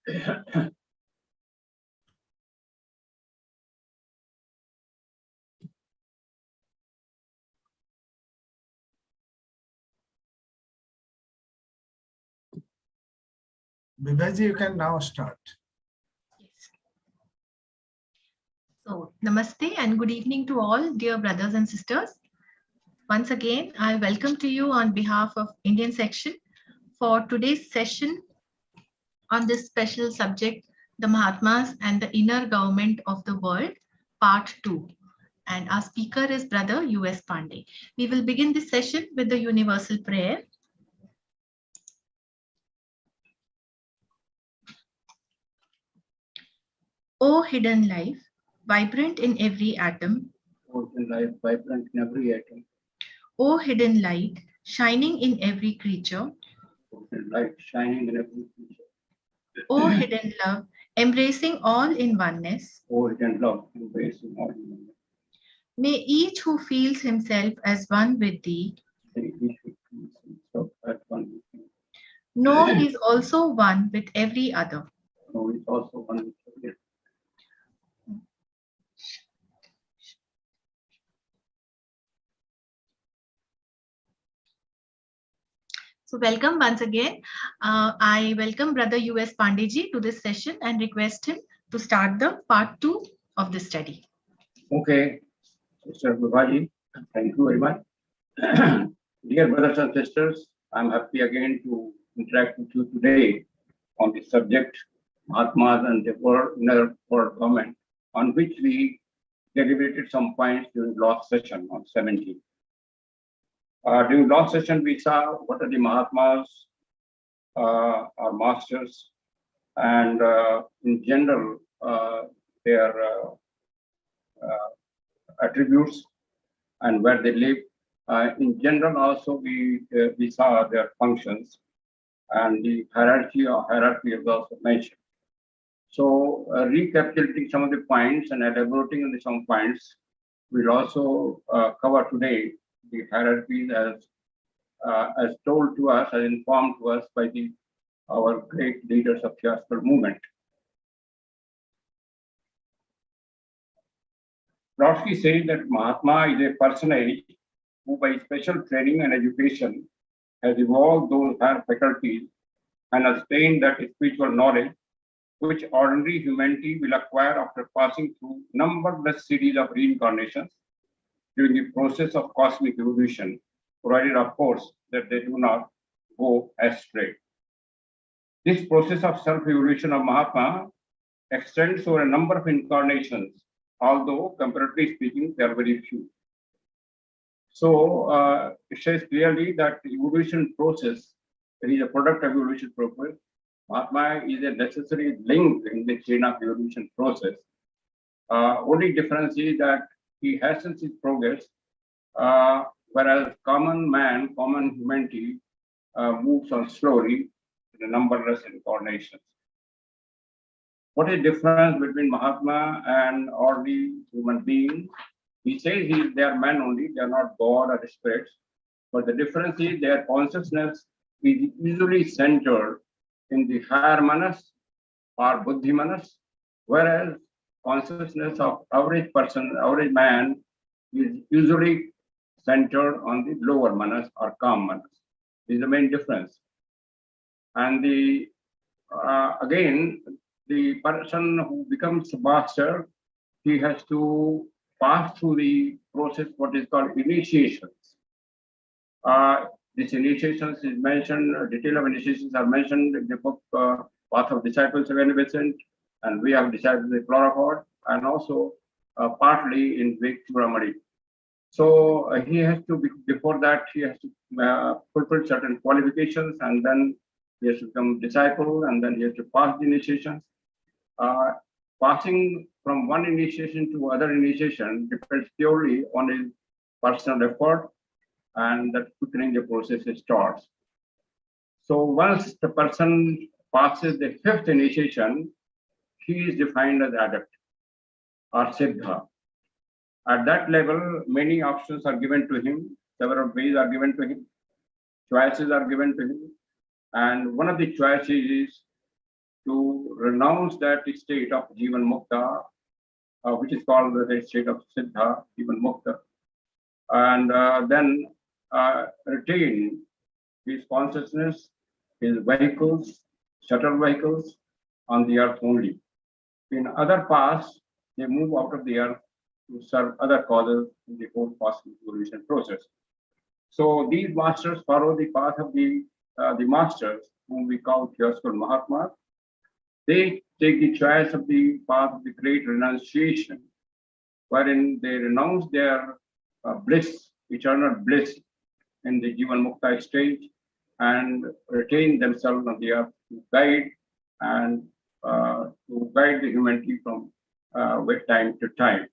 Vibha, you can now start. Yes. So, namaste and good evening to all dear brothers and sisters. Once again, I welcome to you on behalf of Indian section for today's session on this special subject, the Mahatmas and the inner government of the world, part 2. And our speaker is Brother U.S. Pandey. We will begin this session with the universal prayer. O hidden life, vibrant in every atom. O hidden life, vibrant in every atom. O hidden light, shining in every creature. O hidden light, shining in every creature. O hidden love, embracing all in oneness. O hidden love, embracing all in oneness. May each who feels himself as one with thee May each who feels himself as one with thee know he is also one with every other. know he is also one with every other. So welcome once again. I welcome Brother U.S. Pandey to this session and request him to start the part 2 of the study. Okay, Sister Vibha, thank you very much. Dear brothers and sisters, I'm happy again to interact with you today on the subject Mahatmas and the inner world government, on which we deliberated some points during last session on 17. During last session, we saw what are the Mahatmas, our masters, and in general, their attributes and where they live. In general, also we saw their functions, and the hierarchy is also mentioned. So, recapitulating some of the points and elaborating on some points, we'll also cover today the hierarchies as told to us, as informed to us by our great leaders of Theosophical movement. Brodsky says that Mahatma is a personage who, by special training and education, has evolved those higher faculties and attained that spiritual knowledge which ordinary humanity will acquire after passing through numberless series of reincarnations during the process of cosmic evolution, provided, of course, that they do not go astray. This process of self-evolution of Mahatma extends over a number of incarnations, although comparatively speaking, they are very few. So it says clearly that the evolution process, it is a product of evolution process. Mahatma is a necessary link in the chain of evolution process. Only difference is that he hastens his progress, whereas common man, common humanity moves on slowly in a numberless incarnations. What is the difference between Mahatma and ordinary human being? He says they are men only, they are not God or spirits. But the difference is their consciousness is usually centered in the higher manas or buddhi manas, whereas consciousness of average person, average man is usually centered on the lower manas or calm manas. This is the main difference. And again, the person who becomes a master, he has to pass through the process, what is called initiations. This initiations is mentioned, detail of initiations are mentioned in the book Path of Disciples of Vincent, and we have decided the Chlorocord, and also partly in Vik Churamadi. So he has to, before that, he has to fulfill certain qualifications, and then he has to become disciple, and then he has to pass the initiations. Passing from one initiation to other initiation depends purely on his personal effort, and that quickening the process starts. So once the person passes the 5th initiation, he is defined as adept or siddha. At that level, many options are given to him, several ways are given to him, choices are given to him, and one of the choices is to renounce that state of Jivan Mukta, which is called the state of Siddha, Jivan Mukta, and then retain his consciousness, his vehicles, shuttle vehicles on the earth only. In other paths, they move out of the earth to serve other causes in the whole cosmic evolution process. So these masters follow the path of the masters, whom we call Theosophical Mahatmas. They take the choice of the path of the great renunciation, wherein they renounce their bliss, eternal bliss in the Jivan Mukta stage, and retain themselves on the earth to guide and to guide the humanity from time to time.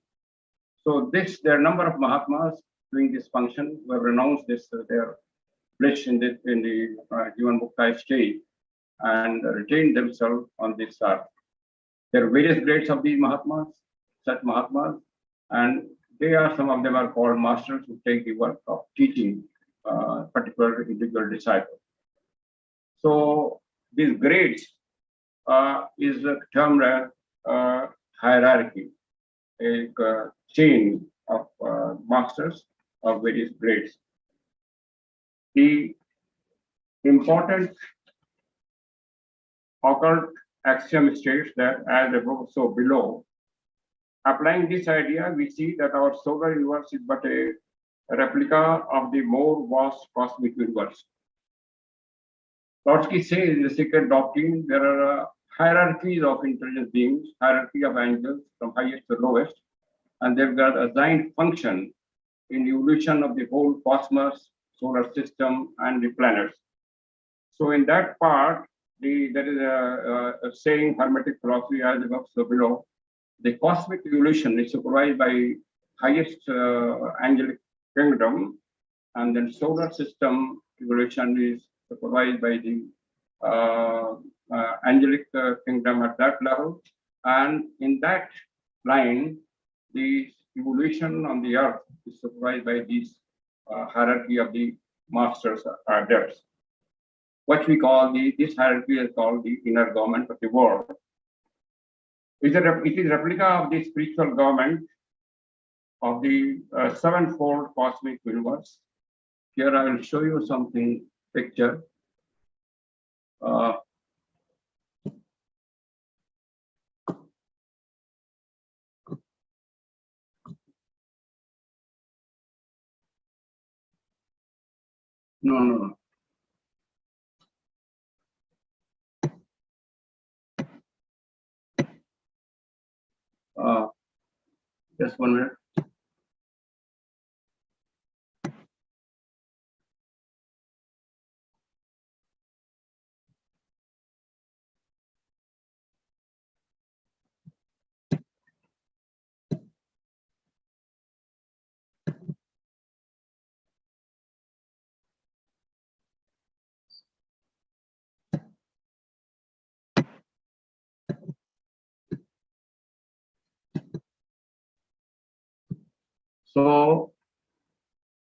So there are a number of Mahatmas doing this function who have renounced their bliss in the Jivan Mukta stage and retained themselves on this earth. There are various grades of these Mahatmas, such Mahatmas, and some of them are called masters who take the work of teaching particular individual disciples. So these grades is termed as hierarchy, a chain of masters of various grades. The important occult axiom states that as above, so below. Applying this idea, we see that our solar universe is but a replica of the more vast cosmic universe. Trotsky says in the secret doctrine, there are hierarchies of intelligent beings, hierarchy of angels from highest to lowest, and they've got assigned function in the evolution of the whole cosmos, solar system, and the planets. So in that part, there is a saying, Hermetic philosophy, as above, so below. The cosmic evolution is supervised by highest angelic kingdom, and then solar system evolution is supervised by the angelic kingdom at that level. And in that line, the evolution on the earth is supervised by this hierarchy of the masters adepts. What we call this hierarchy is called the inner government of the world. It is a replica of the spiritual government of the sevenfold cosmic universe. Here I will show you something picture. No. Just 1 minute. So,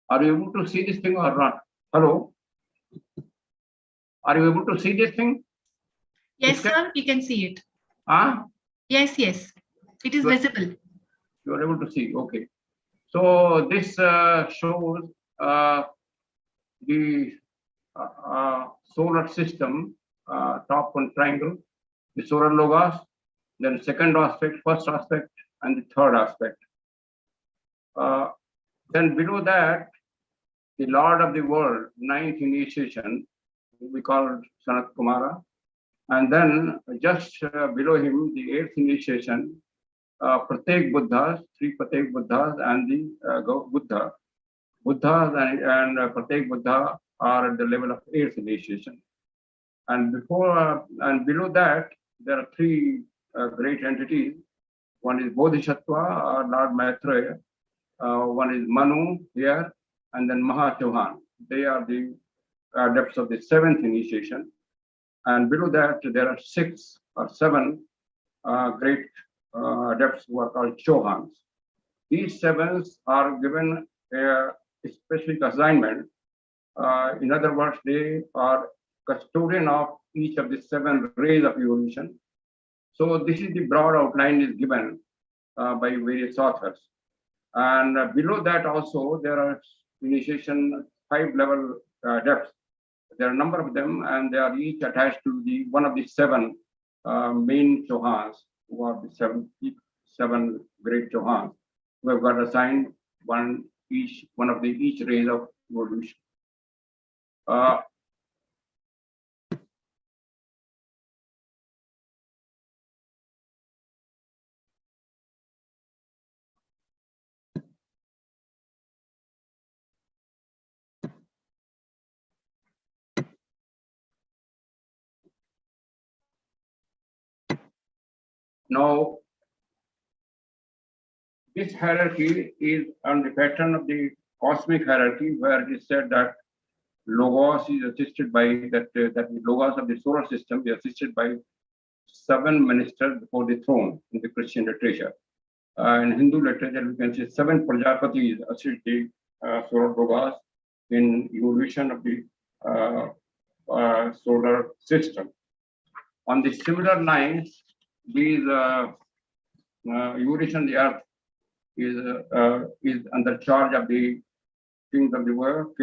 are you able to see this thing or not? Hello? Are you able to see this thing? Yes, sir, we can see it. Yes, it is visible. You are able to see, okay. So this shows the solar system, top one triangle, the solar logos, then second aspect, first aspect, and the third aspect. Then below that, the Lord of the world, ninth initiation, we call it Sanat Kumara. And then just below him, the eighth initiation, Pratek Buddhas, three Pratek Buddhas, and the Buddha. Buddhas and Pratek Buddha are at the level of eighth initiation. And and below that, there are three great entities. One is Bodhisattva, or Lord Maitreya. One is Manu here, and then Mahachohan. They are the adepts of the seventh initiation. And below that, there are 6 or 7 great adepts who are called Chohans. These 7 are given a specific assignment. In other words, they are custodian of each of the 7 rays of evolution. So this is the broad outline is given by various authors. And below that also there are initiation 5 level depths. There are a number of them, and they are each attached to the one of the 7 main Chauhans, who are the 7 great Chauhans, who have got assigned one of the each rays of evolution. Now, this hierarchy is on the pattern of the cosmic hierarchy, where it is said that Logos is assisted by that the Logos of the solar system is assisted by 7 ministers before the throne in the Christian literature. In Hindu literature, we can say 7 Prajapatis assist the solar Logos in evolution of the solar system. On the similar lines, these evolution of the earth is under charge of the king of the world,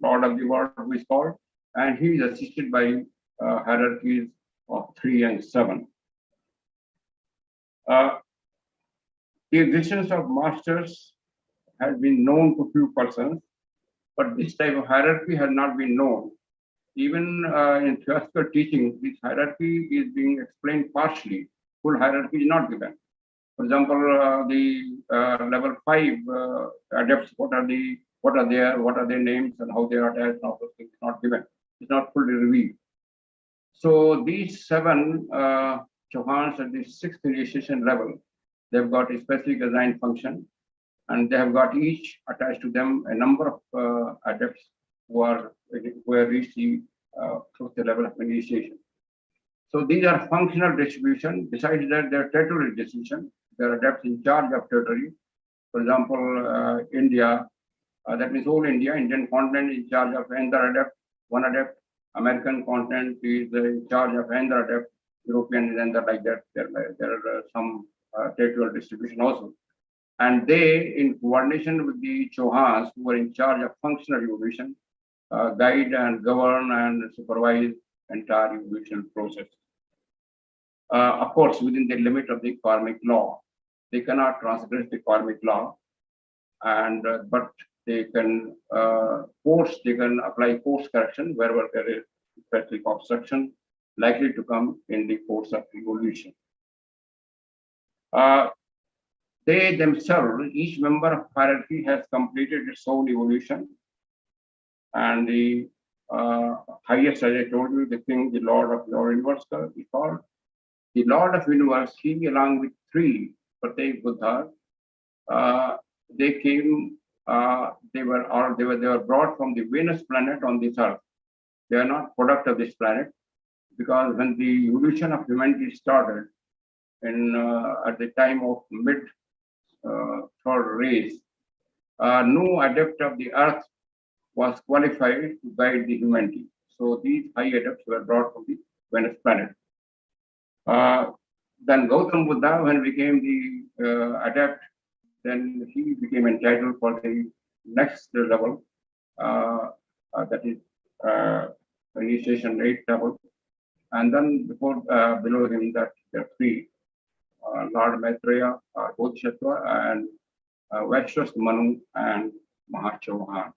lord of the world, who is called, and he is assisted by hierarchies of 3 and 7. The existence of masters has been known to few persons, but this type of hierarchy has not been known. Even in theosophical teaching, this hierarchy is being explained partially. Full hierarchy is not given. For example, the level 5 adepts, what are their names and how they are attached, and all those things is not given. It's not fully revealed. So these 7 Chauhans at the 6th initiation level, they've got a specific assigned function, and they have got each attached to them a number of adepts who have reached the 5th level of initiation. So these are functional distribution. Besides that, they are territorial distribution. There are adepts in charge of territory. For example, India, that means whole India, Indian continent is in charge of another adept, one adept. American continent is in charge of another adept. European is another, like that. There are some territorial distribution also. And they, in coordination with the Chauhans, who are in charge of functional evolution, guide and govern and supervise entire evolution process. Of course, within the limit of the karmic law, they cannot transgress the karmic law, and but they can apply course correction wherever there is specific obstruction likely to come in the course of evolution. They themselves, each member of hierarchy has completed its own evolution, and the highest, as I told you, the king, the lord of the universe, is called the Lord of Universe. He, along with 3 Pratyek Buddhas, they came. They were brought from the Venus planet on this earth. They are not product of this planet, because when the evolution of humanity started in at the time of mid 3rd race, no adept of the earth was qualified to guide the humanity. So these high adepts were brought from the Venus planet. Then Gautam Buddha, when became the adept, then he became entitled for the next level, that is initiation 8 level. And then below him, that there are 3, Lord Maitreya, Bodhisattva, and Vaishwas Manu, and Mahachauhan.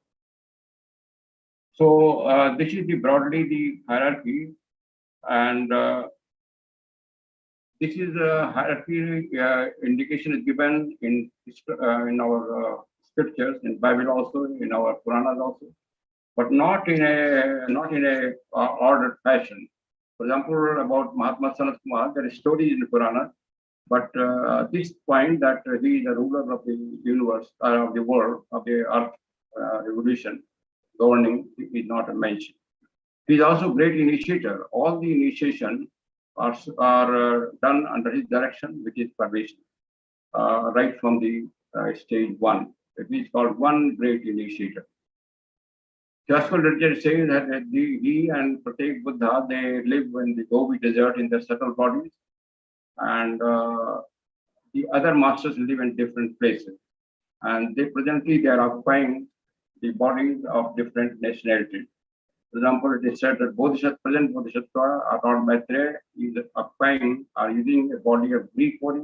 So this is broadly the hierarchy, and this is a hierarchy indication is given in our scriptures, in Bible also, in our Puranas also, but not in a ordered fashion. For example, about Mahatma Sanat Kumar, there is stories in the Purana, but this point that he is the ruler of the universe, of the world, of the earth revolution, governing, is not mentioned. He is also great initiator. All the initiation are done under his direction, which is permission, right from the stage 1. It is called one great initiator. Theosophical literature says that he and Pratyek Buddha, they live in the Gobi desert in their subtle bodies, and the other masters live in different places. And they are occupying the bodies of different nationalities. For example, it is said that present Bodhisattva, Lord Maitreya, is occupying or using a body of Greek body,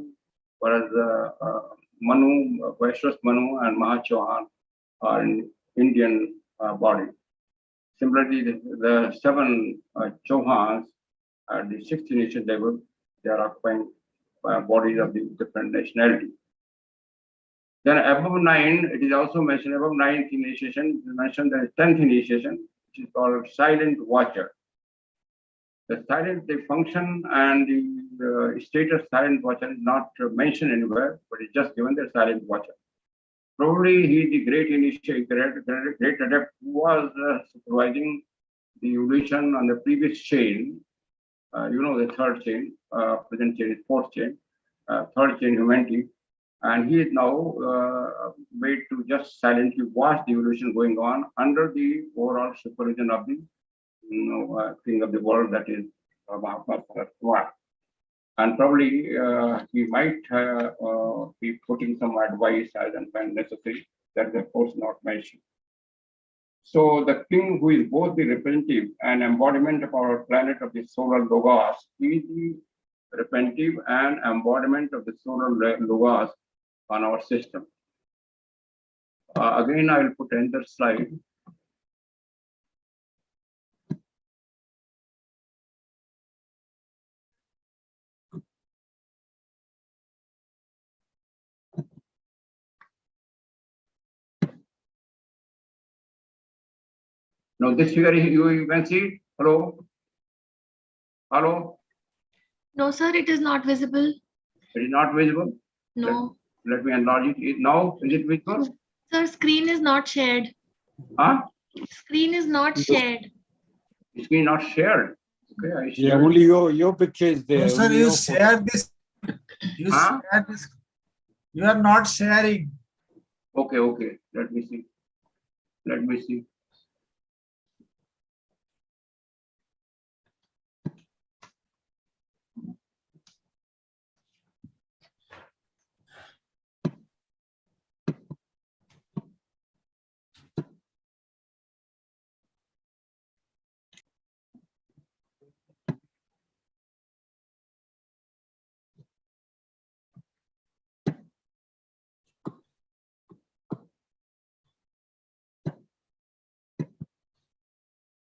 whereas Manu, Vaishwas Manu and Mahachohan are in Indian body. Similarly, the seven Chauhans at the 6th initiation level, they are occupying bodies of the different nationalities. Then above 9, it is also mentioned above 9th initiation, it is mentioned there is 10th initiation, which is called silent watcher. The function and the status silent watcher is not mentioned anywhere, but it's just given the silent watcher. Probably he is the great initiator, great adept who was supervising the evolution on the previous chain. The third chain, present chain is fourth chain, third chain humanity. And he is now made to just silently watch the evolution going on under the overall supervision of the king of the world, that is Mahatma. And probably he might be putting some advice as and when necessary, that is of course not mentioned. So the king, who is both the representative and embodiment of our planet of the solar logos, is the representative and embodiment of the solar logos on our system. Again, I will put another slide. Now this figure, you can see it. Hello? Hello? No, sir, it is not visible. It is not visible? No. Let me enlarge it. Now, is it visible? Sir, screen is not shared. Huh? Screen is not shared. Screen not shared. Okay, I Yeah, shared. only your picture is there. No, sir, only you your share this. You Huh? share this. You are not sharing. Okay. Let me see.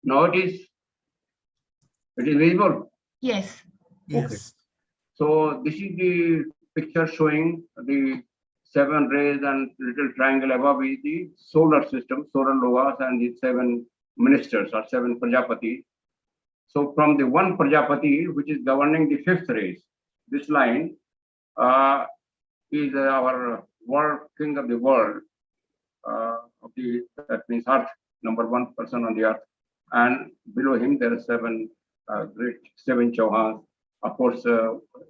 Now it is visible. Yes. Yes. So this is the picture showing the 7 rays and little triangle above is the solar system, solar logos, and the 7 ministers or 7 Prajapati. So from the 1 Prajapati, which is governing the 5th rays, this line is our world king of the world, that means Earth, number 1 person on the Earth. And below him there are 7 great 7 Chauhans. Of course,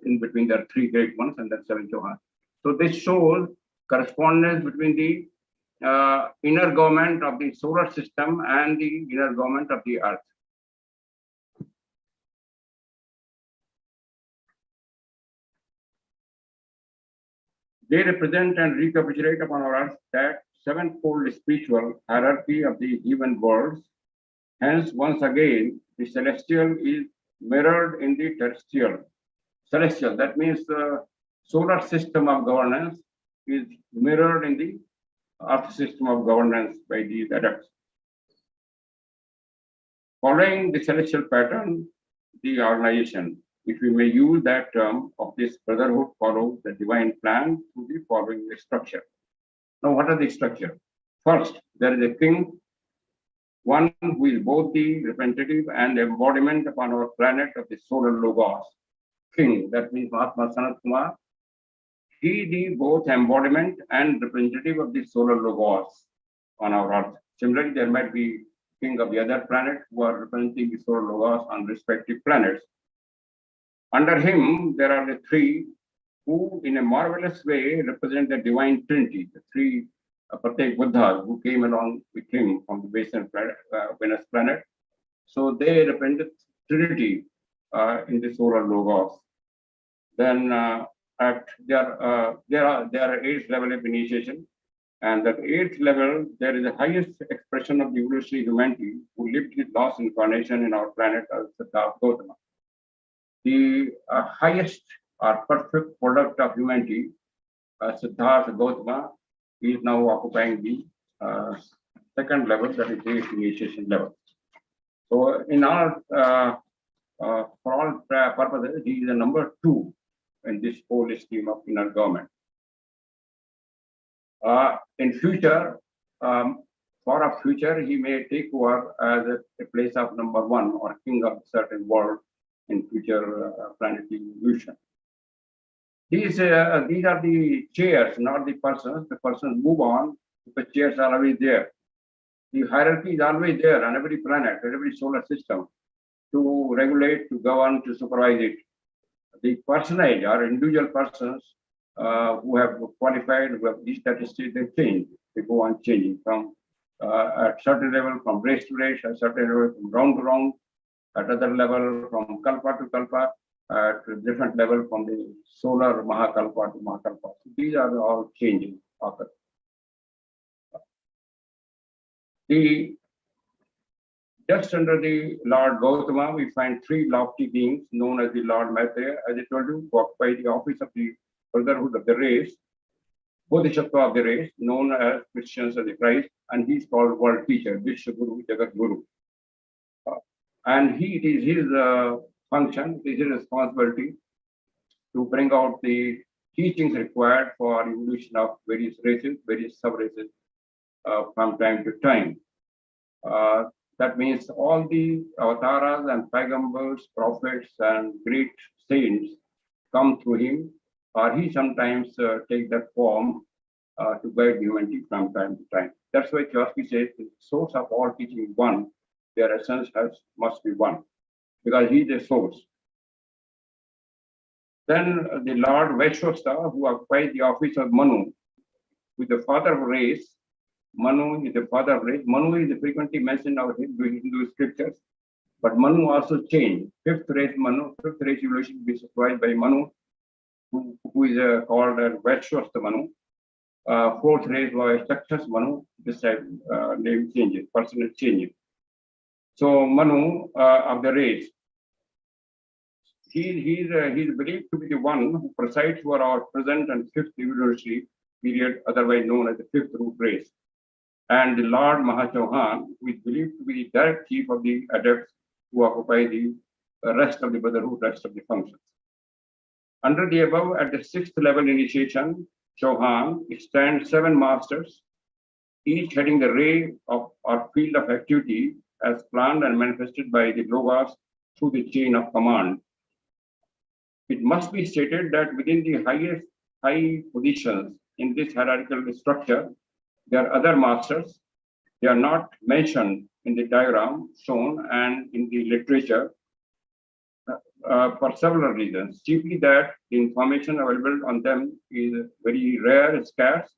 in between there are 3 great ones and then 7 Chauhans. So this shows correspondence between the inner government of the solar system and the inner government of the Earth. They represent and recapitulate upon our Earth that 7-fold spiritual hierarchy of the human worlds. Hence, once again, the celestial is mirrored in the terrestrial. Celestial, that means the solar system of governance is mirrored in the Earth system of governance by these adepts. Following the celestial pattern, the organization, if we may use that term, of this brotherhood follows the divine plan to the following structure. Now, what are the structure? First, there is a king, one who is both the representative and embodiment upon our planet of the solar logos. King, that means Mahatma Sanat Kumar. He the both embodiment and representative of the solar logos on our Earth. Similarly, there might be king of the other planet who are representing the solar logos on respective planets. Under him, there are the 3 who, in a marvelous way, represent the divine Trinity, the 3 Pratyek Buddhas who came along with him from the Venus planet. So they represented Trinity in the solar logos. Then there are 8 levels of initiation, and that 8th level there is the highest expression of the evolutionary humanity who lived his last incarnation in our planet as Siddhartha Gautama. The highest or perfect product of humanity, Siddhartha Gautama, is now occupying the 2nd level, that is the initiation level. So in our for all purposes, he is the number 2 in this whole scheme of inner government. In future, for a future, he may take over as a place of number 1 or king of a certain world in future planetary evolution. These are the chairs, not the persons. The persons move on, the chairs are always there. The hierarchy is always there on every planet, every solar system, to regulate, to govern, to supervise it. The personage or individual persons who have qualified, who have these statistics, they change. They go on changing from at certain level, from race to race, at certain level, from round to round, at other level, from kalpa to kalpa, at different level, from the solar Mahakalpa to Mahakalpa. So these are all changing occur. Just under the Lord Gautama, we find 3 lofty beings known as the Lord Maitreya, as I told you, who occupy the office of the brotherhood of the race, Bodhisattva of the race, known as Christians of the Christ, and he's called world teacher, Vishwaguru, Jagat Guru. And it is his function, it is his responsibility to bring out the teachings required for evolution of various races, various sub-races from time to time. That means all the avatars and paigambers, prophets, and great saints come through him, or he sometimes take that form to guide humanity from time to time. That's why Theosophy says the source of all teaching is one, their essence must be one, because he is the source. Then the Lord Vaishwasta, who occupies the office of Manu, with the father of race. Manu is the father of race. Manu is frequently mentioned in our Hindu scriptures, but Manu also changed. 5th race Manu, 5th race evolution is supervised by Manu, who is called Vaishwasta Manu. 4th race was Saksena Manu. This type name changes, personal changes. So Manu of the race, he is believed to be the one who presides over our present and 5th evolutionary period, otherwise known as the 5th root race. And the Lord Mahachauhan, who is believed to be the direct chief of the adepts who occupy the rest of the brotherhood, rest of the functions. Under the above, at the 6th level initiation, Chauhan, stands 7 masters, each heading the ray of or field of activity as planned and manifested by the Logos through the chain of command. It must be stated that within the high positions in this hierarchical structure, there are other masters. They are not mentioned in the diagram shown and in the literature for several reasons. Chiefly that the information available on them is very rare and scarce,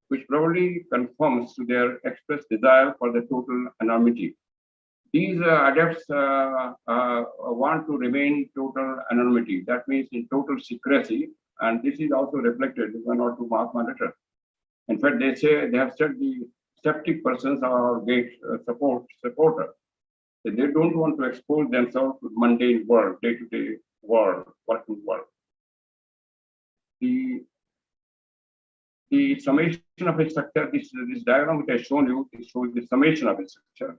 which probably conforms to their expressed desire for the total anonymity. These adepts want to remain total anonymity. That means in total secrecy, and this is also reflected in 1 or 2 Mahatma letters. In fact, they say they have said the skeptic persons are our great supporters. They don't want to expose themselves to mundane world, day-to-day world, working world. The summation of a structure, this diagram which I shown you, it shows the summation of a structure.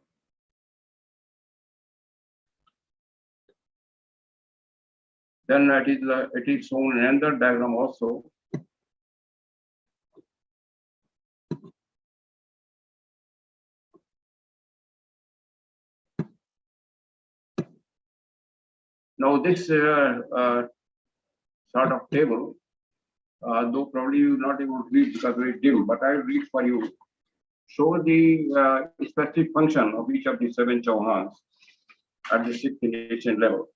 Then it is shown in another diagram also. Now this sort of table, though probably you will not able to read because very dim, but I will read for you. Show the specific function of each of the 7 Chauhans at the 6th initiation level.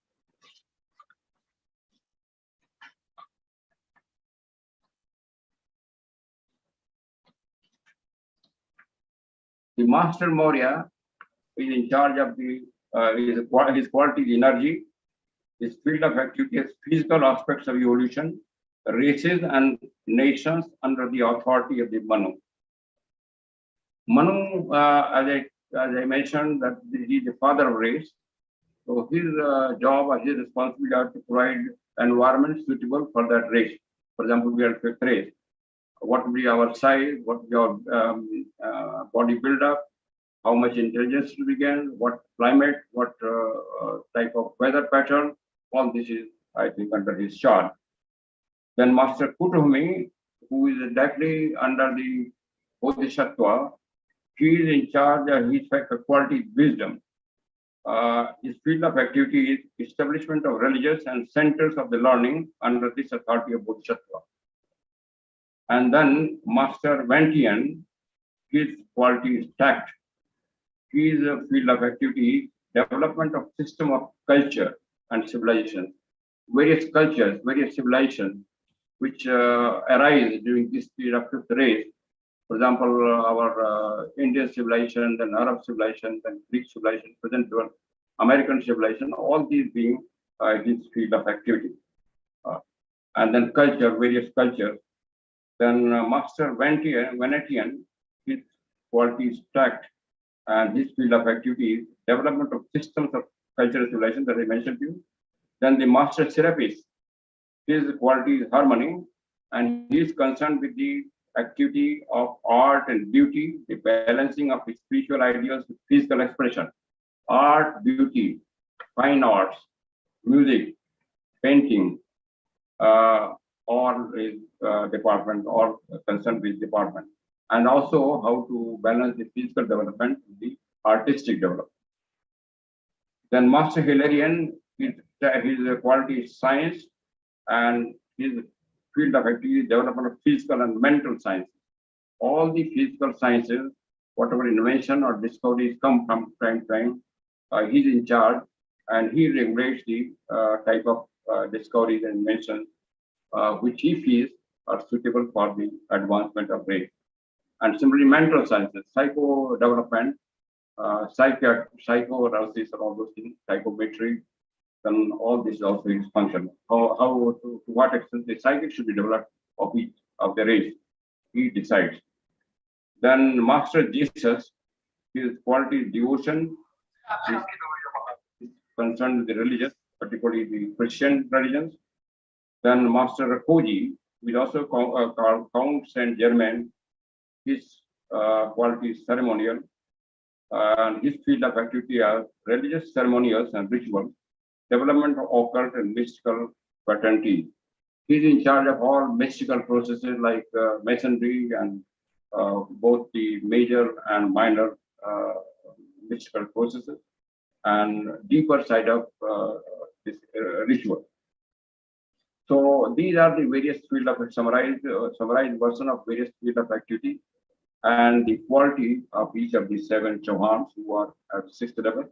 The Master Maurya is in charge of his quality is energy, his field of activity is physical aspects of evolution, races and nations under the authority of the Manu. Manu, as I mentioned, that he is the father of race. So his job or his responsibility are to provide environment suitable for that race. For example, we are fifth race. What will be our size? What will be our body build-up? How much intelligence to begin? What climate? What type of weather pattern? All this is, I think, under his charge. Then Master Kutuhumi, who is directly under the Bodhisattva, he is in charge of his quality wisdom. His field of activity is establishment of religious and centers of the learning under this authority of Bodhisattva. And then Master Ventian, his quality is tact. His field of activity, development of system of culture and civilization. Various cultures, various civilizations, which arise during this period of fifth race. For example, our Indian civilization, then Arab civilization, then Greek civilization, present world, American civilization, all these being his field of activity. And then culture, various cultures. Then Master Venetian, his quality is tact, and his field of activity is development of systems of cultural civilization that I mentioned to you. Then the Master Serapis, his quality is harmony, and he is concerned with the activity of art and beauty, the balancing of the spiritual ideals with physical expression. Art, beauty, fine arts, music, painting, or his department, or concerned with department. And also how to balance the physical development with the artistic development. Then Master Hilarion, his quality is science, and his field of activity is development of physical and mental science. All the physical sciences, whatever invention or discoveries come from time to time, he's in charge, and he regulates the type of discoveries and inventions which he feels are suitable for the advancement of race. And similarly, mental sciences, psycho development, psychoanalysis, and all those things, psychometry, then all this also is function. To what extent the psychic should be developed of each of the race, he decides. Then Master Jesus, his quality is devotion, is concerned with the religious, particularly the Christian religions. Then Master Koji, which also called Count Saint Germain, his quality is ceremonial, and his field of activity are religious ceremonials and rituals, development of occult and mystical fraternity. He's in charge of all mystical processes like masonry and both the major and minor mystical processes, and deeper side of this ritual. So these are the various field of summarized version of various field of activity, and the quality of each of the 7 Chauhans who are at 6th level,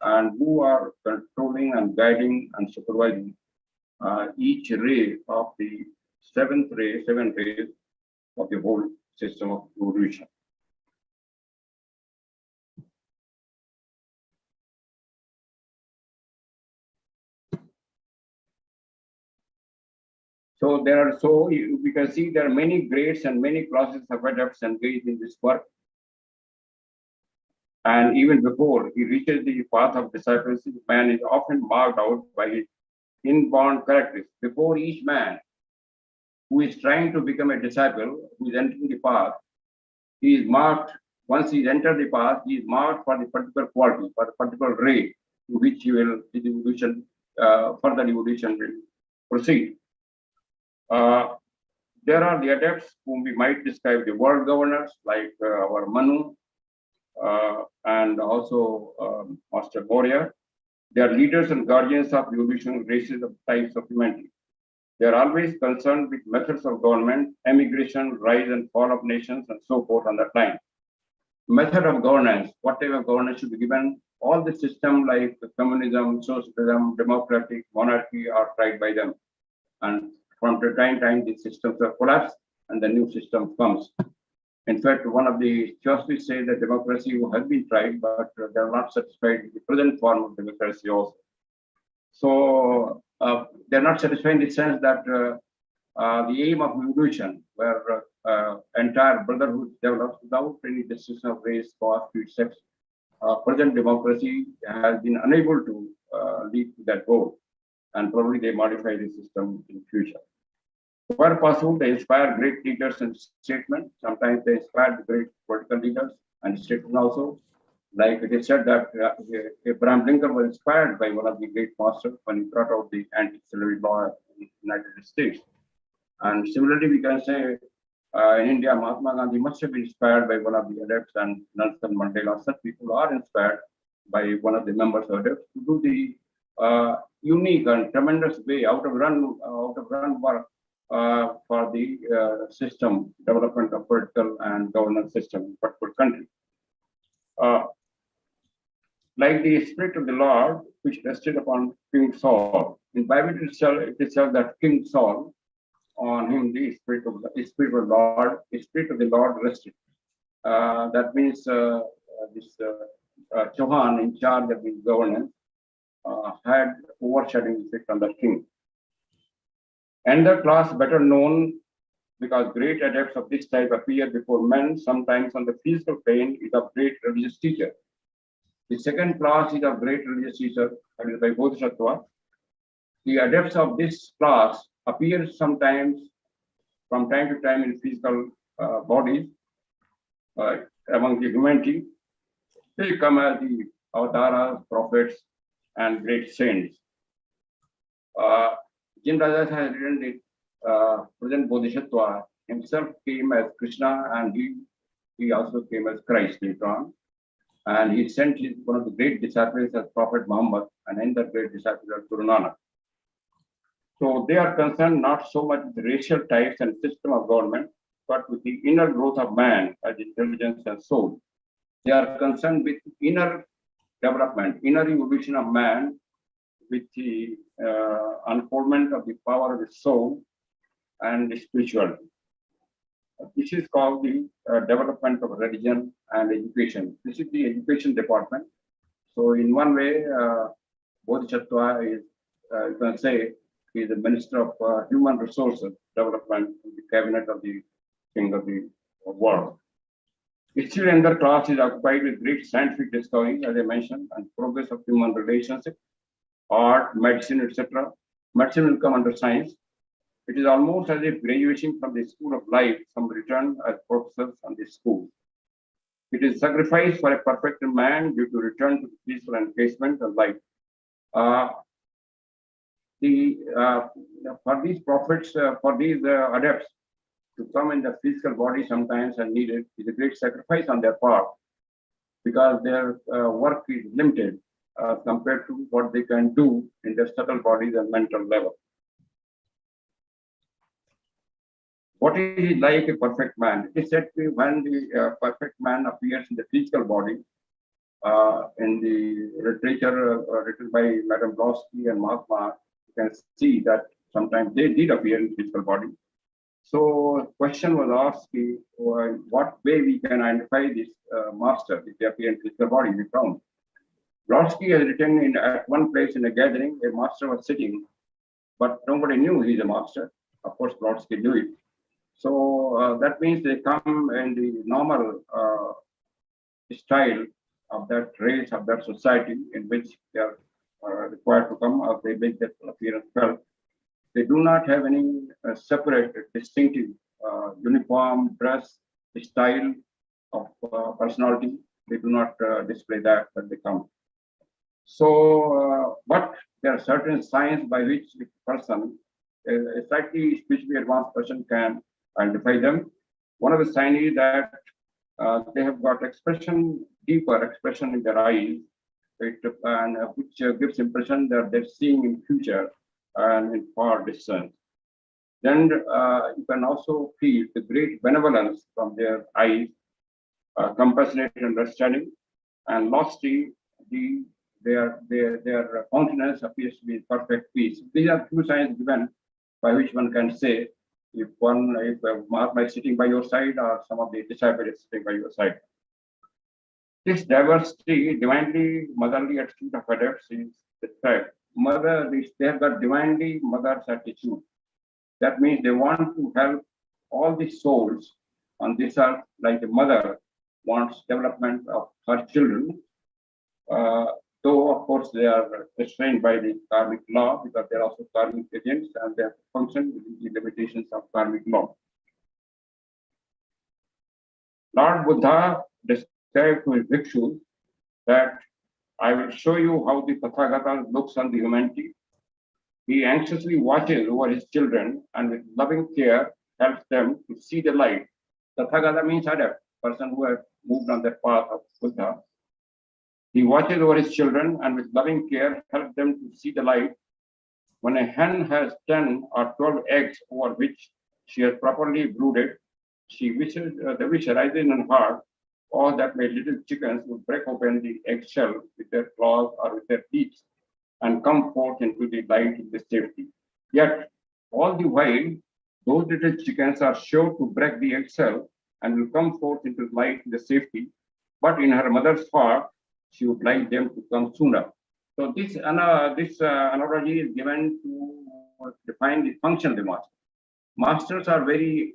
and who are controlling and guiding and supervising each ray of the 7 rays of the whole system of evolution. So we can see there are many grades and many classes of adepts engaged in this work. And even before he reaches the path of discipleship, man is often marked out by his inborn characteristics. Before each man who is trying to become a disciple, who is entering the path, he is marked, once he enters the path, he is marked for the particular quality, for the particular ray to which he will, his evolution, further evolution will proceed. There are the adepts whom we might describe the world governors, like our Manu, and also Master Maurya. They are leaders and guardians of evolution races of types of humanity. They are always concerned with methods of government, emigration, rise and fall of nations, and so forth on that line. Method of governance, whatever governance should be given, all the system like communism, socialism, democratic, monarchy are tried by them. And from time to time, these systems are collapsed and the new system comes. In fact, one of the theosophists say that democracy has been tried, but they are not satisfied with the present form of democracy also. So they're not satisfied in the sense that the aim of evolution, where entire brotherhood develops without any distinction of race, caste, creed, sex, present democracy has been unable to lead to that goal, and probably they modify the system in future. Where possible, they inspire great leaders and statesmen. Sometimes they inspire great political leaders and statesmen also. Like it is said that Abraham Lincoln was inspired by one of the great masters when he brought out the anti-slavery law in the United States. And similarly, we can say in India, Mahatma Gandhi must have been inspired by one of the adepts, and Nelson Mandela. Such people are inspired by one of the members of adepts to do the unique and tremendous way out of run work for the system development of political and governance system in particular country. Like the Spirit of the Lord, which rested upon King Saul. In Bible itself, it is said that King Saul, on him the Spirit of the Lord rested. That means this Chauhan in charge of the governance had overshadowing effect on the king. Another class better known because great adepts of this type appear before men, sometimes on the physical plane, is of great religious teacher. The second class is of great religious teacher, that is by Bodhisattva. The adepts of this class appear sometimes, from time to time, in physical bodies among the humanity. They come as the avatars, prophets, and great saints. Jim Rajas has written the present Bodhisattva himself came as Krishna, and he also came as Christ later on. And he sent one of the great disciples as Prophet Muhammad, and another great disciple as Guru Nanak. So they are concerned not so much with the racial types and system of government, but with the inner growth of man as intelligence and soul. They are concerned with inner development, inner evolution of man, with the unfoldment of the power of the soul and the spirituality. This is called the development of religion and education. This is the education department. So in one way, Bodhisattva is, you can say, he is the Minister of Human Resources Development in the cabinet of the King of the world. Still another class is occupied with great scientific discovery, as I mentioned, and progress of human relationships, art, medicine, etc. Medicine will come under science. It is almost as if graduation from the school of life, some return as professors on the school. It is sacrifice for a perfected man due to return to the peaceful encasement of life. For these prophets, for these adepts to come in the physical body sometimes and needed is a great sacrifice on their part, because their work is limited compared to what they can do in their subtle bodies and mental level. What is like a perfect man? It is said to when the perfect man appears in the physical body, in the literature written by Madame Blavatsky and Mahatma, you can see that sometimes they did appear in physical body. So a question was asked, what way we can identify this master if they appear in physical body? We found. Blavatsky has written at one place in a gathering, a master was sitting, but nobody knew he's a master. Of course, Blavatsky knew it. So that means they come in the normal style of that race, of that society in which they are required to come, or they make that appearance felt. They do not have any separate, distinctive uniform, dress, style of personality. They do not display that when they come. So, but there are certain signs by which the person, a slightly spiritually advanced person, can identify them. One of the signs is that they have got deeper expression in their eyes, which gives impression that they're seeing in future and in far distance. Then you can also feel the great benevolence from their eyes, compassionate understanding, and lastly, their countenance appears to be perfect peace. These are few signs given by which one can say if Mahatma is sitting by your side or some of the disciples is sitting by your side. This diversity, divinely motherly attitude of adepts is described. They have got divinely mother's attitude. That means they want to help all the souls on this earth, like a mother wants development of her children. Though, of course, they are restrained by the karmic law because they are also karmic agents and they have to function within the limitations of karmic law. Lord Buddha described to his bhikshus that I will show you how the Tathagata looks on the humanity. He anxiously watches over his children and with loving care helps them to see the light. Tathagata means adept, person who has moved on that path of Buddha. He watches over his children and with loving care helps them to see the light. When a hen has 10 or 12 eggs over which she has properly brooded, she wishes, the wish arises in her heart, or that my little chickens would break open the eggshell with their claws or with their teeth and come forth into the light in the safety. Yet, all the while, those little chickens are sure to break the eggshell and will come forth into light in the safety, but in her mother's heart, she would like them to come sooner. So this analogy is given to define the function of the master. Masters are very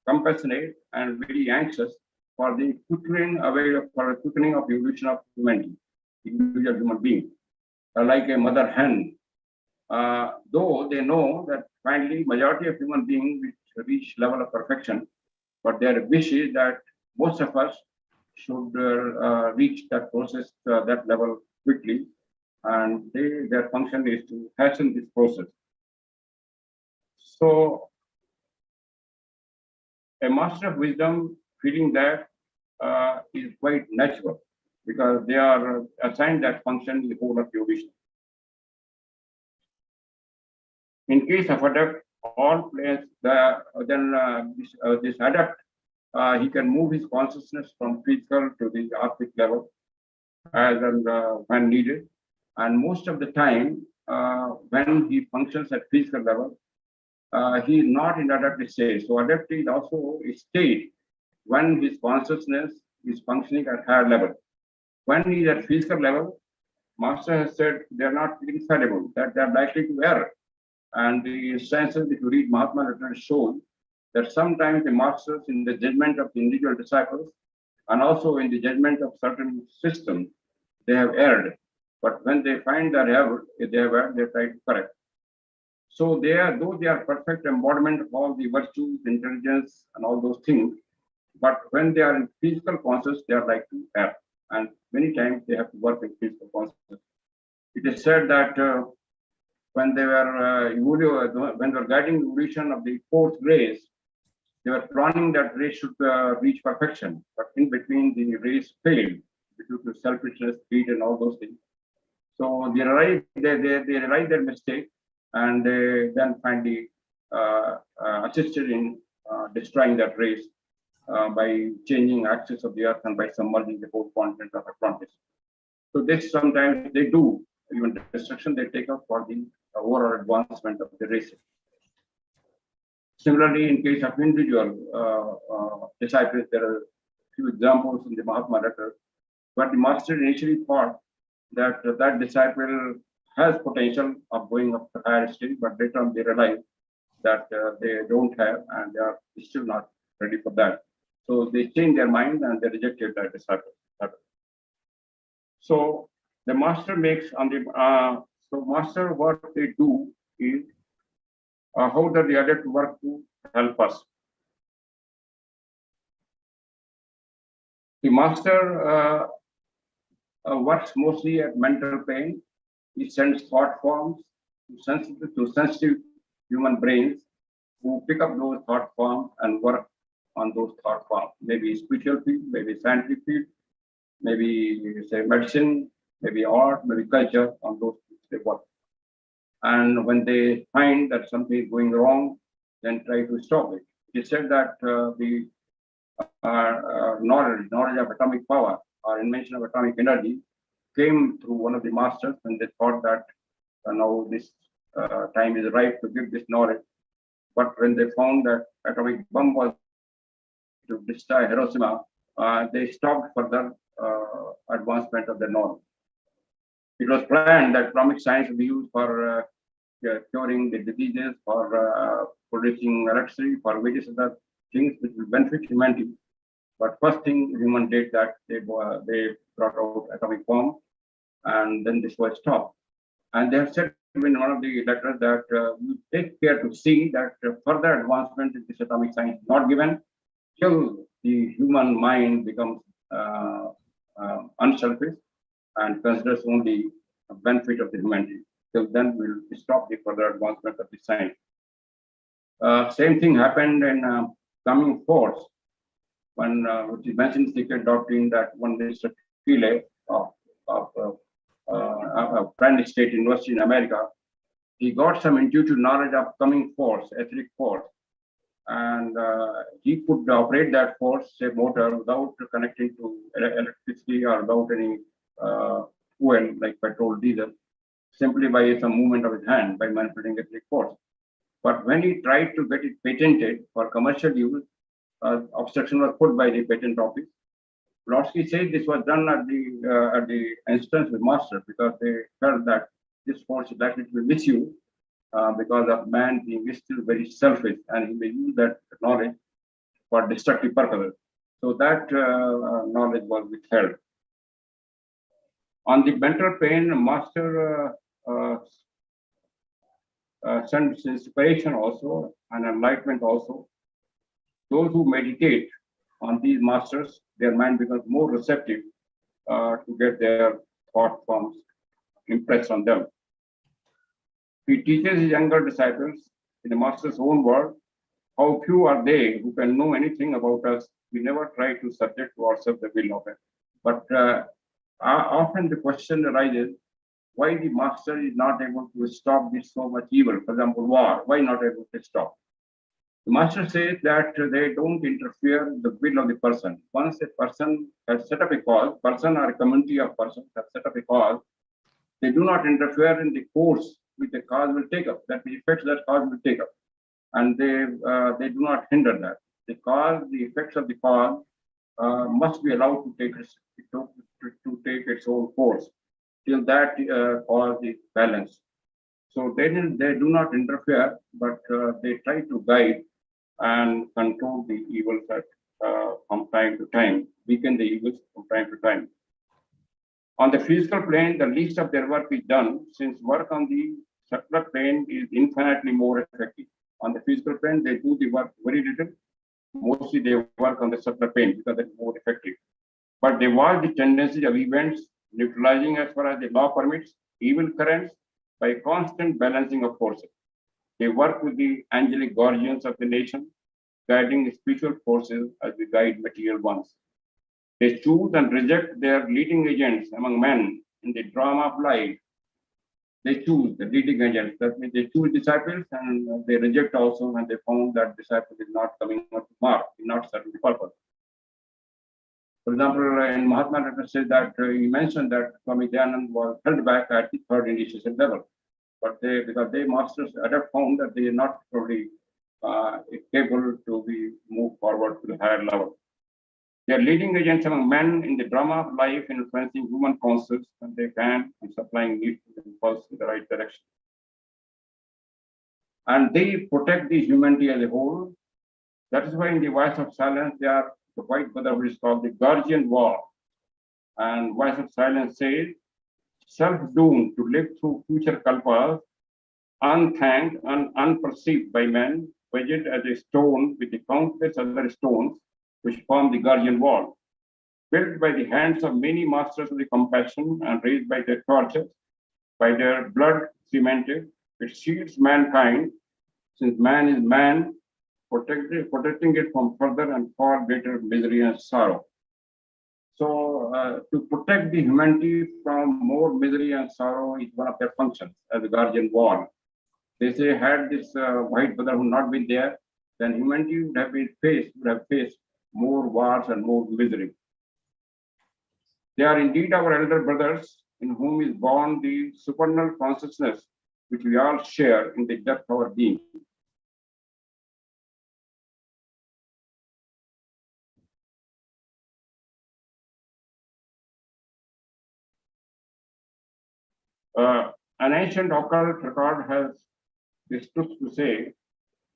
compassionate and very anxious for the quickening of evolution of humanity, individual human being, like a mother hen. Though they know that finally majority of human beings will reach level of perfection, but their wish is that most of us should reach that process, that level quickly, and their function is to hasten this process. So, a master of wisdom feeling that is quite natural because they are assigned that function in the whole of evolution. In case of adept, all planes, this adept, he can move his consciousness from physical to the arctic level as and when needed. And most of the time, when he functions at physical level, he is not in adaptive state. So adaptive is also a state when his consciousness is functioning at higher level. When he is at physical level, Master has said they are not infallible, that they are likely to err. And the instances, if you read Mahatma letters, show that sometimes the masters in the judgment of the individual disciples and also in the judgment of certain systems, they have erred. But when they find that they have erred, they try to correct. So though they are perfect embodiment of all the virtues, intelligence, and all those things, but when they are in physical consciousness, they are like to err. And many times they have to work in physical consciousness. It is said that when they were guiding the evolution of the fourth race, they were planning that race should reach perfection, but in between the race failed due to selfishness, greed, and all those things. So they realized their mistake, and they then finally assisted in destroying that race by changing axis of the earth and by submerging the whole continent of Atlantis. So this sometimes they do, even destruction they take up for the overall advancement of the race. Similarly, in case of individual disciples, there are a few examples in the Mahatma letter, but the master initially thought that that disciple has potential of going up to higher stage, but later on they realize that they don't have and they are still not ready for that. So they changed their mind and they rejected that disciple. So the master makes on the master what they do is how does the adept work to help us? The master works mostly at mental plane. He sends thought forms to sensitive human brains who pick up those thought forms and work on those thought forms. Maybe spiritual field, maybe scientific field, maybe say medicine, maybe art, maybe culture, on those things they work. And when they find that something is going wrong, then try to stop it. It is said that the knowledge of atomic power or invention of atomic energy came through one of the masters when they thought that now this time is right to give this knowledge. But when they found that atomic bomb was to destroy Hiroshima, they stopped further advancement of the knowledge. It was planned that atomic science would be used for curing the diseases, for producing electricity, for various other things which will benefit humanity. But first thing human did that they brought out atomic bomb, and then this was stopped. And they have said in one of the letters that we take care to see that further advancement in this atomic science is not given till the human mind becomes unselfish and considers only a benefit of the humanity. Till then, we'll stop the further advancement of the science. Same thing happened in coming force, when which is mentioned in secret doctrine that one Mr. Chile of Pandey State University in America, he got some intuitive knowledge of coming force, etheric force, and he could operate that force, say motor, without connecting to electricity or without any fuel like petrol, diesel, simply by some movement of his hand, by manipulating etheric force. But when he tried to get it patented for commercial use, obstruction was put by the patent office. Brodsky said this was done at the instance of the master, because they felt that this force is likely to be misused because of man being still very selfish, and he may use that knowledge for destructive purposes. So that knowledge was withheld. On the mental plane, master sends inspiration also and enlightenment also. Those who meditate on these masters, their mind becomes more receptive to get their thought forms impressed on them. He teaches his younger disciples in the master's own word, how few are they who can know anything about us. We never try to subject to ourselves the will of it. But often the question arises, why the master is not able to stop this so much evil? For example, war, why not able to stop? The master says that they don't interfere with the will of the person. Once a person has set up a cause, person or a community of persons have set up a cause, they do not interfere in the course which the cause will take up, that the effects that cause will take up. And they do not hinder that. The cause, the effects of the cause must be allowed to take its own course till that cause is balanced. So they do not interfere, but they try to guide and control the evils that from time to time, weaken the evils from time to time. On the physical plane, the least of their work is done, since work on the subtler plane is infinitely more effective. On the physical plane, they do the work very little. Mostly they work on the subtler plane because it's more effective. But they watch the tendencies of events, neutralizing as far as the law permits evil currents by constant balancing of forces. They work with the angelic guardians of the nation, guiding spiritual forces as we guide material ones. They choose and reject their leading agents among men in the drama of life. They choose the leading agents. That means they choose disciples and they reject also when they found that disciple is not coming up to mark, not serving the purpose. For example, in Mahatma says that he mentioned that Swami Dayanand was held back at the third initiation level. But because they masters had found that they are not probably capable to be moved forward to the higher level. They are leading agents among men in the drama of life, influencing human conscience when they can and supplying need to impulse in the right direction. And they protect the humanity as a whole. That is why in the voice of silence, they are the white brotherhood is called the guardian wall. And voice of silence says, self-doomed to live through future kalpas, unthanked and unperceived by men, wedged as a stone with the countless other stones which form the guardian wall, built by the hands of many masters of the compassion and raised by their torches, by their blood cemented, it shields mankind, since man is man, protecting it from further and far greater misery and sorrow. So to protect the humanity from more misery and sorrow is one of their functions as a guardian wall. They say, had this white brotherhood not been there, then humanity would have faced more wars and more misery. They are indeed our elder brothers, in whom is born the supernal consciousness which we all share in the depth of our being. An ancient occult record has this truth to say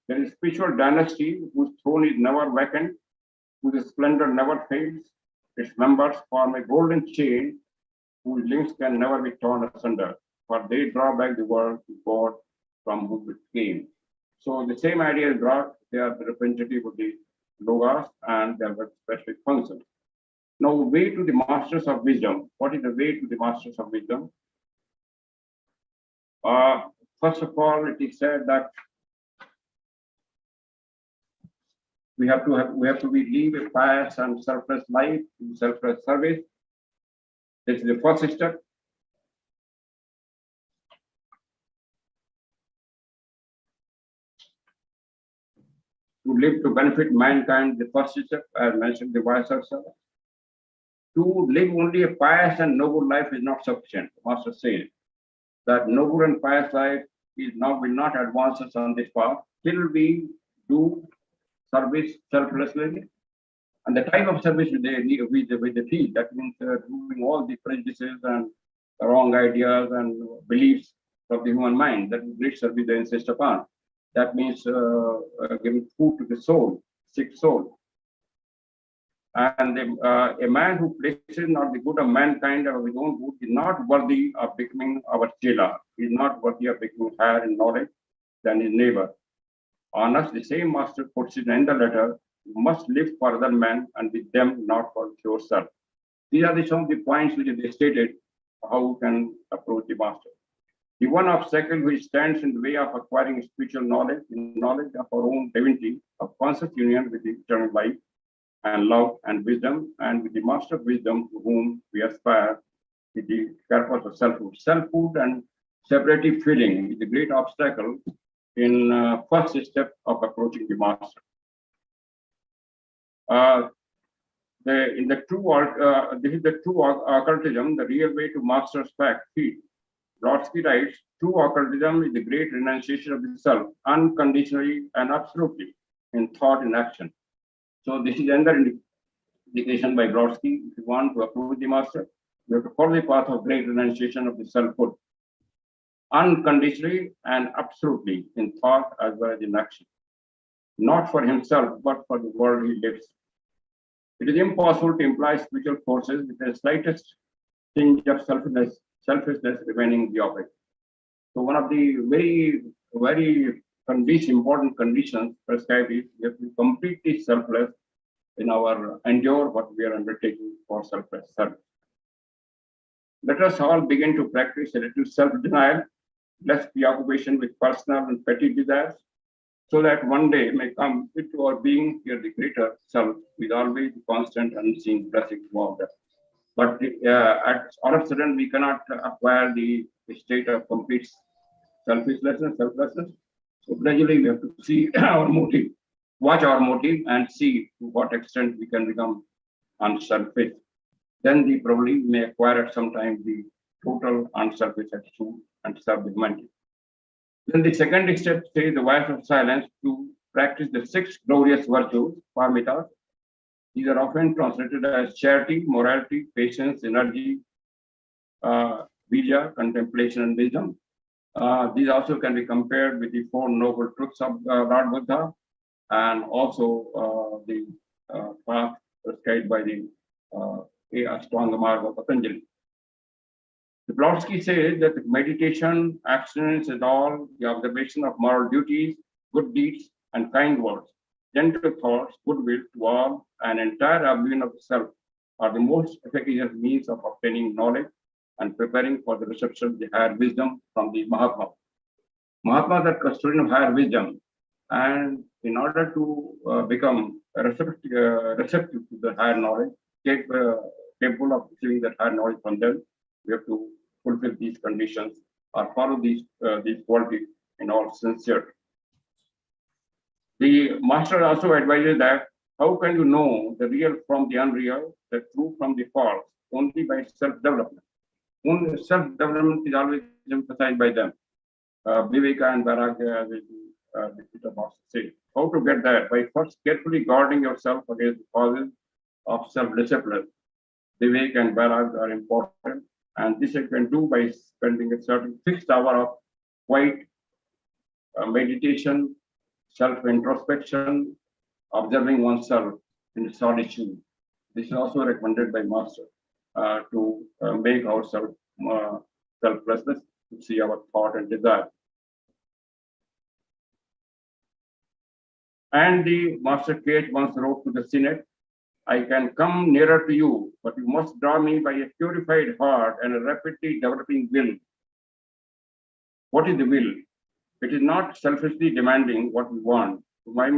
there is spiritual dynasty whose throne is never vacant, whose splendor never fades. Its members form a golden chain whose links can never be torn asunder, for they draw back the world to God from whom it came. So the same idea is brought, they are the representative of the Logos and their specific function. Now, way to the masters of wisdom. What is the way to the masters of wisdom? First of all, it is said that we have to live a pious and selfless life in selfless service. This is the first step. To live to benefit mankind, the first step, as mentioned, the vice versa. To live only a pious and noble life is not sufficient. The Master says that noble and pious life will not advance us on this path till we do service selflessly. And the type of service with the feel, that means removing all the prejudices and the wrong ideas and beliefs of the human mind. That is great service they insist upon. That means giving food to the soul, sick soul. And a man who places not the good of mankind or his own good is not worthy of becoming our chela. He is not worthy of becoming higher in knowledge than his neighbor. On us, the same master puts it in the letter, you must live for other men and with them, not for yourself. These are some of the points which they stated how we can approach the master. The one obstacle which stands in the way of acquiring spiritual knowledge, knowledge of our own divinity, of conscious union with the eternal life, and love and wisdom, and with the master of wisdom to whom we aspire, with the purpose of selfhood. Selfhood and separative feeling is a great obstacle in first step of approaching the master. This is the true occultism, the real way to master's fact feed. Brodsky writes, true occultism is the great renunciation of the self, unconditionally and absolutely, in thought and action. So this is another indication by Brodsky. If you want to approach the master, you have to follow the path of great renunciation of the selfhood, unconditionally and absolutely, in thought as well as in action. Not for himself, but for the world he lives. It is impossible to imply spiritual forces with the slightest tinge of selfishness remaining the object. So one of the very, very important conditions prescribed is we have to be completely selfless in our endure what we are undertaking for selfless service. Let us all begin to practice a little self-denial, less preoccupation with personal and petty desires, so that one day may come into our being here the greater self with always the constant unseen blessing of that. But all of a sudden we cannot acquire the state of complete selflessness. So gradually we have to see our motive, watch our motive and see to what extent we can become unselfish. Then we probably may acquire at some time the total unselfish attitude and serve the humanity. Then the second step says the voice of silence to practice the 6 glorious virtues, paramitas. These are often translated as charity, morality, patience, energy, vijaya, contemplation, and wisdom. These also can be compared with the 4 noble truths of Lord Buddha and also the path prescribed by the Ashtanga Marga of Patanjali. The Brodsky says that meditation, actions, and all the observation of moral duties, good deeds, and kind words, gentle thoughts, goodwill to all, and entire oblivion of the self are the most efficacious means of obtaining knowledge and preparing for the reception of the higher wisdom from the Mahatma. Mahatma is the custodian of higher wisdom, and in order to become receptive to the higher knowledge, capable of receiving that higher knowledge from them, we have to fulfill these conditions or follow these qualities in all sincerity. The master also advises that how can you know the real from the unreal, the true from the false, only by self-development. Only self-development is always emphasized by them. Viveka and Vairagya, as the Peter Master says. How to get there? By first carefully guarding yourself against the causes of self-discipline. Viveka and Vairagya are important. And this I can do by spending a certain fixed hour of quiet meditation, self-introspection, observing oneself in solitude. This is also recommended by Master to make ourselves self-restless, to see our thought and desire. And the Master Cage once wrote to the Synod, I can come nearer to you, but you must draw me by a purified heart and a rapidly developing will. What is the will? It is not selfishly demanding what we want. We can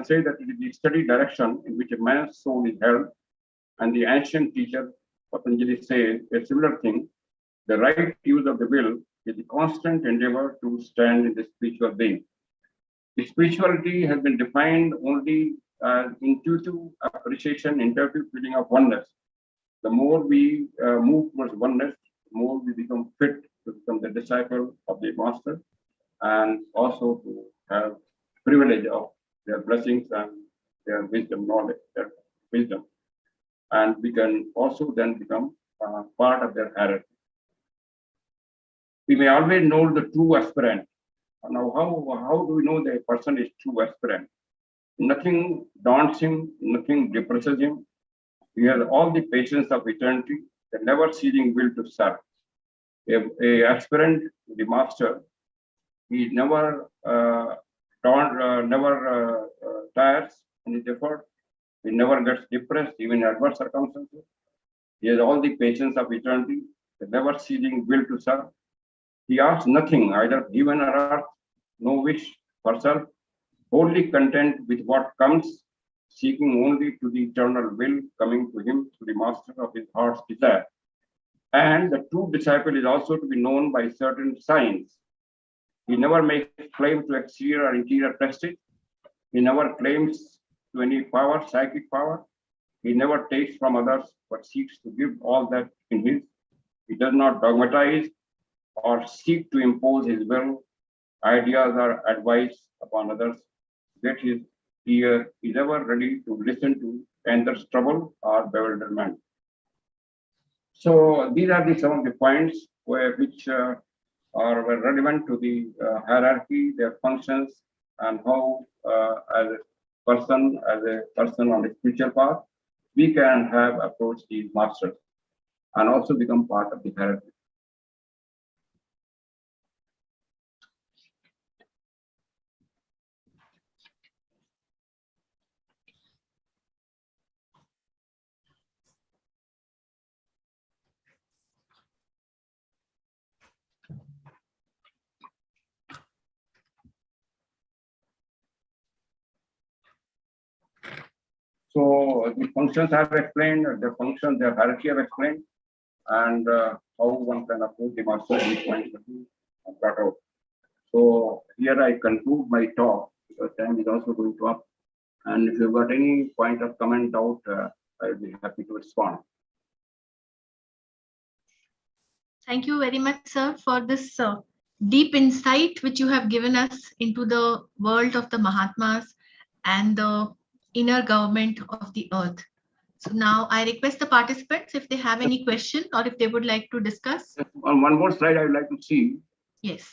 say that it is the steady direction in which a man's soul is held, and the ancient teacher Patanjali says a similar thing. The right use of the will is the constant endeavor to stand in the spiritual way. The spirituality has been defined only as intuitive appreciation, intuitive feeling of oneness. The more we move towards oneness, the more we become fit to become the disciple of the Master, and also to have privilege of their blessings and their wisdom, knowledge, their wisdom. And we can also then become part of their hierarchy. We may always know the true aspirant. Now, how do we know that a person is true aspirant? Nothing daunts him, nothing depresses him. He has all the patience of eternity, the never-ceasing will to serve. A aspirant to the Master, he never tires in his effort. He never gets depressed, even in adverse circumstances. He has all the patience of eternity, the never-ceasing will to serve. He asks nothing, either heaven or earth, no wish for self, wholly content with what comes, seeking only to the eternal will coming to him through the Master of his heart's desire. And the true disciple is also to be known by certain signs. He never makes claim to exterior or interior prestige. He never claims to any power, psychic power. He never takes from others, but seeks to give all that in his. He does not dogmatize or seek to impose his will, ideas, or advice upon others. Yet his ear is ever ready to listen to another's trouble or bewilderment. So these are some of the points which are relevant to the hierarchy, their functions, and how as a person on the spiritual path, we can have approached these masters and also become part of the hierarchy. So the functions I have explained, the functions, their hierarchy I have explained, and how one can approach the Master, these points will be brought out. So here I conclude my talk, because time is also going to up. And if you've got any point of comment, doubt, I'll be happy to respond. Thank you very much, sir, for this deep insight which you have given us into the world of the Mahatmas and the inner government of the earth. So now I request the participants if they have any question or if they would like to discuss. On one more slide, I would like to see. Yes.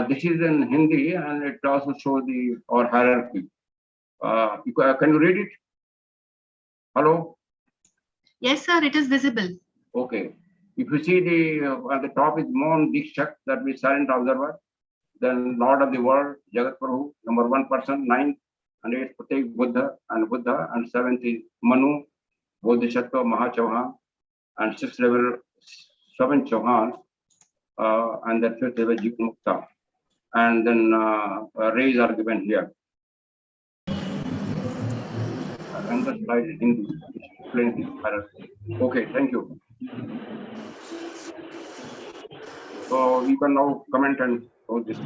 This is in Hindi, and it also shows our hierarchy. Can you read it? Hello? Yes, sir, it is visible. Okay. If you see at the top is Mon Dikshak, that means silent observer. Then Lord of the world, Jagat Prabhu, number 1 person, 9th, and 8th Pratik Buddha, and 7th is Manu, Bodhisattva Maha Chauhan, and 6th level 7 Chauhan, and then 5th level Jeev Mukta. And then rays are given here. And the slide in Hindi explains this hierarchy. Okay, thank you. So you can now comment and close this.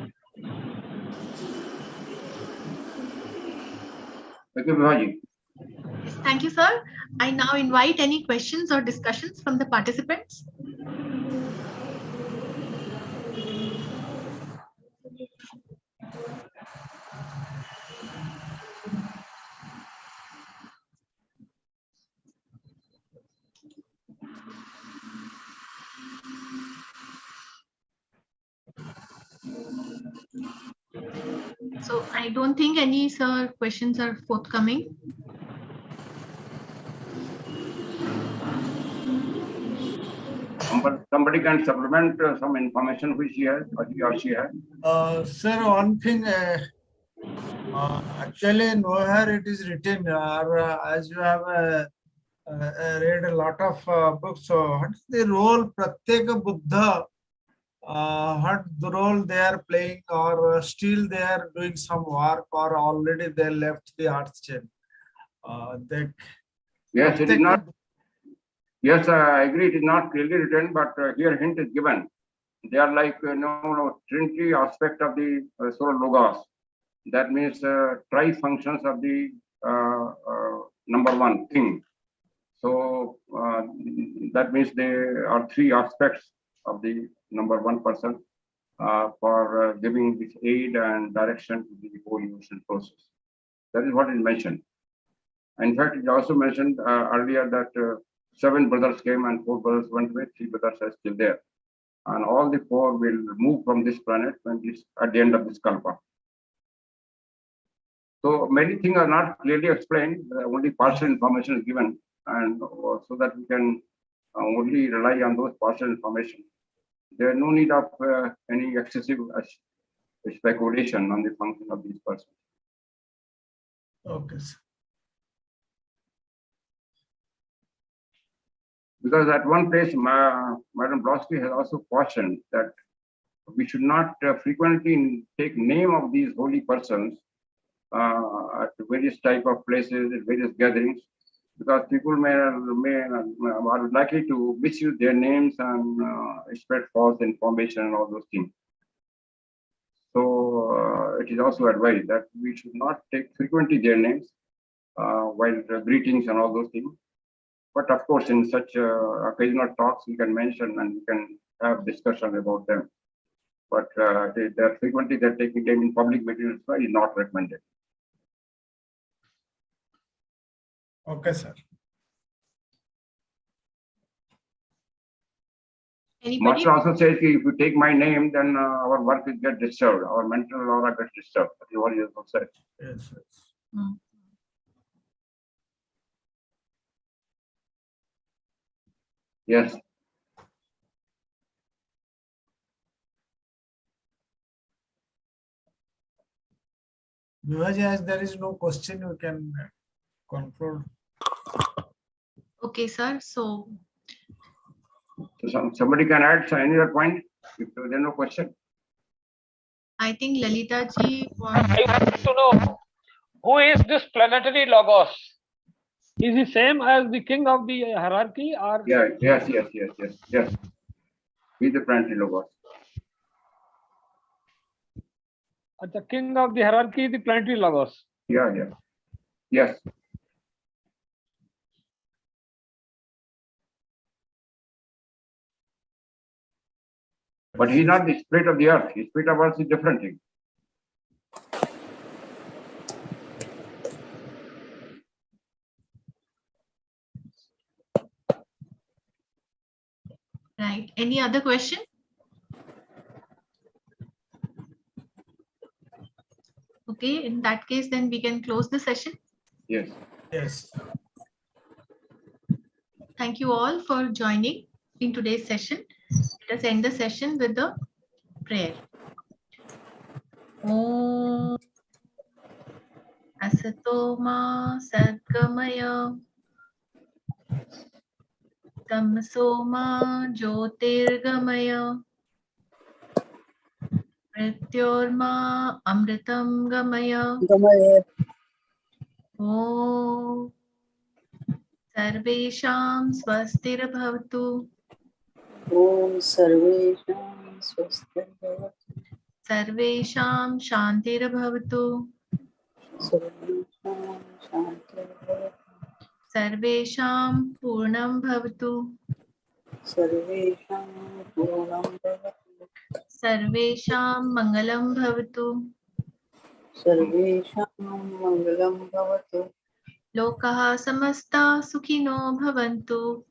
Thank you, Vibha. Yes, thank you, sir. I now invite any questions or discussions from the participants. So I don't think any, sir, questions are forthcoming. Somebody can supplement some information which he has or he or she has. Sir, one thing, actually nowhere it is written, or as you have read a lot of books, so what is the role Pratyeka Buddha, what the role they are playing, or still they are doing some work, or already they left the earth chain? Yes, it is Pratyeka not. Yes, I agree. It is not clearly written, but here hint is given. They are like Trinity aspect of the solar logos. That means tri-functions of the number one thing. So that means there are three aspects of the number one person for giving this aid and direction to the whole evolution process. That is what is mentioned. In fact, it also mentioned earlier that 7 brothers came and 4 brothers went away, 3 brothers are still there. And all the 4 will move from this planet when this at the end of this kalpa. So many things are not clearly explained, only partial information is given, and so that we can only rely on those partial information. There is no need of any excessive speculation on the function of these persons. Okay, sir. Because at one place, Madam Brodsky has also cautioned that we should not frequently take name of these holy persons at various type of places, at various gatherings, because people are likely to misuse their names and spread false information and all those things. So it is also advised that we should not take frequently their names while greetings and all those things. But of course, in such occasional talks, we can mention and we can have discussion about them. But they're frequently they're taking them in public materials, so is not recommended. Okay, sir. Anybody? Master also says if you take my name, then our work will get disturbed, our mental aura gets disturbed. That is what he also said. Yes, yes. Hmm. Yes. Vibha, as there is no question, you can conclude. Okay, sir. So Somebody can add any other point if there is no question. I think Lalita ji wants. I want to know who is this planetary logos? Is he same as the king of the hierarchy, or? Yeah, yes. He's the planetary logos. The king of the hierarchy is the planetary logos. Yeah. Yes. But he's not the spirit of the earth. The spirit of earth is different thing. Right. Any other question? Okay, in that case, then we can close the session. Yes. Yes. Thank you all for joining in today's session. Let us end the session with the prayer. Om Asato Ma Sadgamaya Tamso Ma Jyotirgamaya Mrityorma Amritam Gamaya Om Sarvesham Swastir Bhavatu Om Sarvesham Swastir Sarvesham Shantir Bhavatu Sarvesham Shanti Sarvesham Purnam Bhavatu Sarvesham Purnam Sarvesham Mangalam Bhavatu Sarvesham Mangalam Bhavatu Lokaha Samasta Sukhino Bhavantu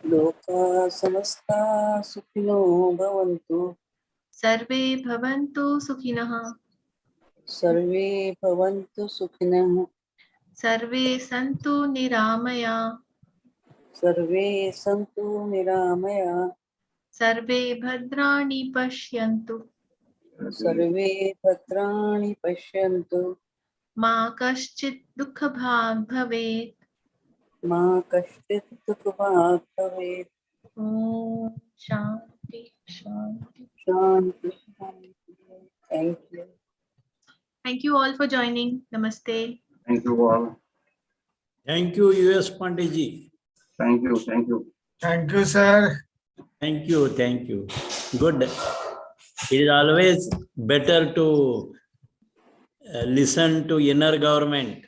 Loka Samasta Sukhino Bhavantu Sarve Bhavantu Sukhinaha सर्वे भवन्तु सुखिनः सर्वे सन्तु निरामया सर्वे सन्तु निरामया सर्वे भद्राणि पश्यन्तु सर्वे भद्राणि पश्यन्तु मा कश्चित् दुःखभाग् भवेत् मा कश्चित् दुःखभाग् भवेत् ॐ शान्ति शान्ति. शान्ति शान्ति thank you Thank you all for joining. Namaste. Thank you all. Thank you, US Pandey ji. Thank you. Thank you. Thank you, sir. Thank you, thank you. Good. It is always better to listen to inner government